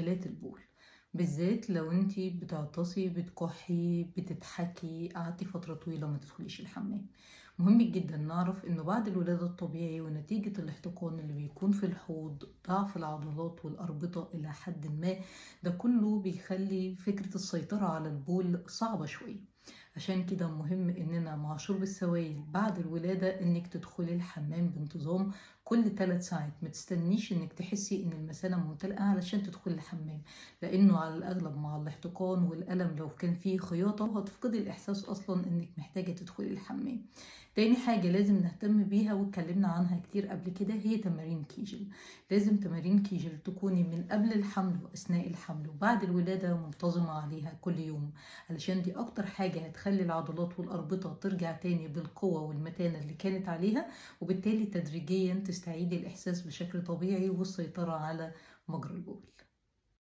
مشكلات البول، بالذات لو انتي بتعطسي، بتكحي، بتضحكي، قعدتي فترة طويلة ما تدخليش الحمام. مهم جدا نعرف انه بعد الولادة الطبيعي ونتيجة الاحتقان اللي بيكون في الحوض، ضعف العضلات والأربطة إلى حد ما، ده كله بيخلي فكرة السيطرة على البول صعبة شوية. عشان كده مهم اننا مع شرب السوائل بعد الولادة انك تدخلي الحمام بانتظام كل 3 ساعات. ما تستنيش انك تحسي ان المثانة ممتلئة علشان تدخلي الحمام، لانه على الاغلب مع الاحتقان والالم لو كان فيه خياطة هتفقدي الاحساس اصلا انك محتاجة تدخلي الحمام. تاني حاجة لازم نهتم بيها واتكلمنا عنها كتير قبل كده هي تمارين كيجل. لازم تمارين كيجل تكوني من قبل الحمل واثناء الحمل وبعد الولادة منتظمة عليها كل يوم، علشان دي اكتر حاجة هتخلي العضلات والاربطة ترجع تاني بالقوة والمتانة اللي كانت عليها، وبالتالي تدريجيا تستعيدي الاحساس بشكل طبيعي والسيطرة على مجرى البول.